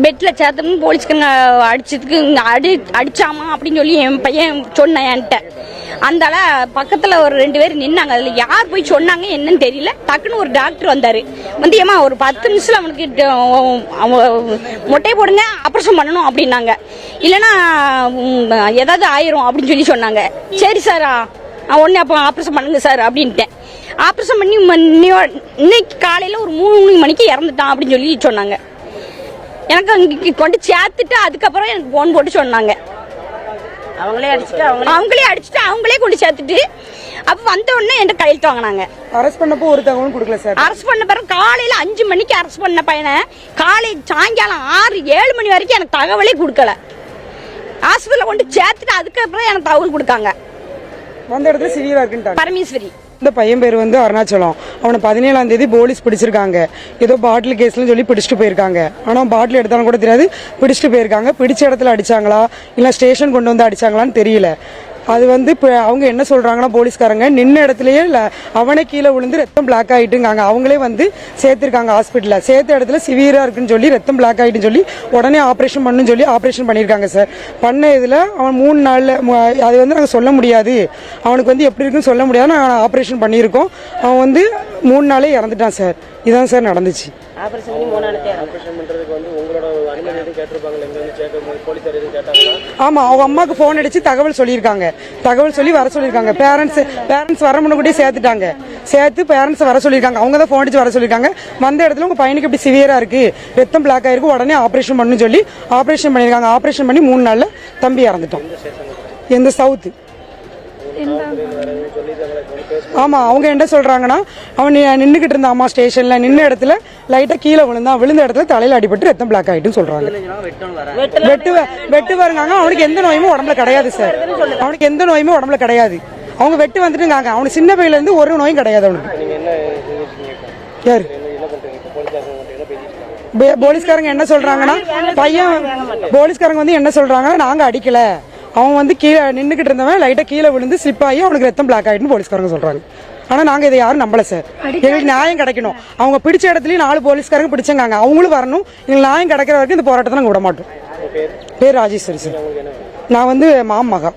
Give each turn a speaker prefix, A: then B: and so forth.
A: பெட்ல சேர்த்தணும் போலீஸ்காரங்க அடிச்சதுக்கு அடிச்சாமா அப்படின்னு சொல்லி என் பையன் சொன்னேன் என்கிட்ட. அந்தால பக்கத்துல ஒரு 2 பேர் நின்னாங்க. அதுல யார் போய் சொன்னாங்க என்னன்னு தெரியல. டக்குன்னு ஒரு டாக்டர் வந்தாரு. வந்து ஏமா ஒரு 10 நிமிஷத்துல அவனுக்கு மொட்டை போடுங்க, ஆப்ரேஷன் பண்ணணும் அப்படின்னாங்க. இல்லைன்னா ஏதாவது ஆயிரும் அப்படின்னு சொல்லி சொன்னாங்க. சரி சார் ஒன்னு அப்போ ஆப்ரேஷன் பண்ணுங்க சார் அப்படின்ட்டேன். ஆப்ரேஷன் பண்ணி இன்னைக்கு காலையில ஒரு 3 மணிக்கு இறந்துட்டான் அப்படின்னு சொல்லி சொன்னாங்க. எனக்கு அங்கே கொண்டு சேர்த்துட்டு அதுக்கப்புறம் எனக்கு போன் போட்டு சொன்னாங்க. அவங்களே அடிச்சுட்டு அவங்களே கொண்டு சேர்த்துட்டு அப்ப வந்த உடனே என்கிட்ட கையெழுத்து வாங்கினாங்க.
B: அரெஸ்ட் பண்ணப்போ ஒரு தகவலும் கொடுக்கல சார்.
A: அரெஸ்ட் பண்ண பிறகு காலையில 5 மணிக்கு அரெஸ்ட் பண்ண பையனை சாயங்காலம் 6-7 மணி வரைக்கும் எனக்கு தகவலே கொடுக்கல. ஹாஸ்பிட்டல் கொண்டு சேர்த்துட்டு அதுக்கப்புறம் எனக்கு தகவல் கொடுத்தாங்க.
B: வந்த இடத்துல சிவியரா இருக்குன்ட்டாங்க.
A: பரமேஸ்வரி.
B: இந்த பையன் பேர் வந்து அருணாச்சலம். அவனை 17ஆம் தேதி போலீஸ் பிடிச்சிருக்காங்க. ஏதோ பாட்டில் கேஸ்ல சொல்லி பிடிச்சிட்டு போயிருக்காங்க. ஆனா பாட்டில் எடுத்தாலும் கூட தெரியாது, பிடிச்சிட்டு போயிருக்காங்க. பிடிச்ச இடத்துல அடிச்சாங்களா இல்ல ஸ்டேஷன் கொண்டு வந்து அடிச்சாங்களான்னு தெரியல. அது வந்து அவங்க என்ன சொல்றாங்கன்னா போலீஸ்காரங்க நின்ன இடத்துலயே அவனே கீழே விழுந்து ரத்தம் பிளாக் ஆயிட்டுங்காங்க. அவங்களே வந்து சேர்த்திருக்காங்க ஹாஸ்பிட்டல்ல. சேர்த்த இடத்துல சிவியரா இருக்குன்னு சொல்லி ரத்தம் பிளாக் ஆயிட்டுன்னு சொல்லி உடனே ஆப்ரேஷன் பண்ணுன்னு சொல்லி ஆப்ரேஷன் பண்ணியிருக்காங்க சார். பண்ண இதுல அவன் 3 நாள்ல அது வந்து நாங்கள் சொல்ல முடியாது, அவனுக்கு வந்து எப்படி இருக்குன்னு சொல்ல முடியாது. நாங்கள் ஆப்ரேஷன் பண்ணியிருக்கோம். அவன் வந்து 3 நாளே இறந்துட்டான் சார். இதான் சார் நடந்துச்சு. ஆமா, அவங்க அம்மாவுக்கு போன் அடிச்சு தகவல் சொல்லியிருக்காங்க. தகவல் சொல்லி வர சொல்லியிருக்காங்க. பேரண்ட்ஸ் வர முன்னாடியே சேர்த்துட்டாங்க. சேர்த்து பேரண்ட்ஸ் வர சொல்லியிருக்காங்க. அவங்க தான் போன் அடிச்சு வர சொல்லியிருக்காங்க. வந்த இடத்துல உங்க பையனுக்கு இப்படி சிவியரா இருக்கு, ரத்தம் பிளாக் ஆயிருக்கு, உடனே ஆப்ரேஷன் பண்ணு சொல்லி ஆப்ரேஷன் பண்ணியிருக்காங்க. ஆப்ரேஷன் பண்ணி 3 நாள்ல தம்பி இறந்துட்டோம். எந்த சவுத். ஆமா, அவங்க என்ன சொல்றாங்கன்னா அவன் நின்றுகிட்டு இருந்தா அம்மா ஸ்டேஷன்ல நின்ன இடத்துல லைட்டா கீழே விழுந்தான். விழுந்த இடத்துல தலையில அடிபட்டு ரத்தம் பிளாக் ஆயிட்டுன்னு சொல்றாங்க. வெட்டு வருங்க. அவனுக்கு எந்த நோயுமே உடம்புல கிடையாது சார். அவனுக்கு எந்த நோயுமே உடம்புல கிடையாது. அவங்க வெட்டு வந்துட்டுங்க. அவனுக்கு சின்ன பையில இருந்து ஒரு நோயும் கிடையாது அவனுக்கு. யாரு போலீஸ்காரங்க என்ன சொல்றாங்கன்னா போலீஸ்காரங்க வந்து என்ன சொல்றாங்கன்னா நாங்க அடிக்கல, அவன் வந்து கீழே நின்றுகிட்டு இருந்தவன் லைட்டா கீழே விழுந்து ஸ்லிப் ஆகி அவனுக்கு ரத்தம் பிளாக் ஆயிட்டுன்னு போலீஸ்காரங்க சொல்றாங்க. ஆனா நாங்க இதை யாரும் நம்பல சார். எங்களுக்கு நியாயம் கிடைக்கணும். அவங்க பிடிச்ச இடத்துலயும் 4 போலீஸ்காரங்க பிடிச்சாங்க. அவங்களும் வரணும். எங்களுக்கு நியாயம் கிடைக்கிற வரைக்கும் இந்த போராட்டத்தை நாங்க விட மாட்டோம். பேர் ராஜேஸ்வரி சார். நான் வந்து மாமகா.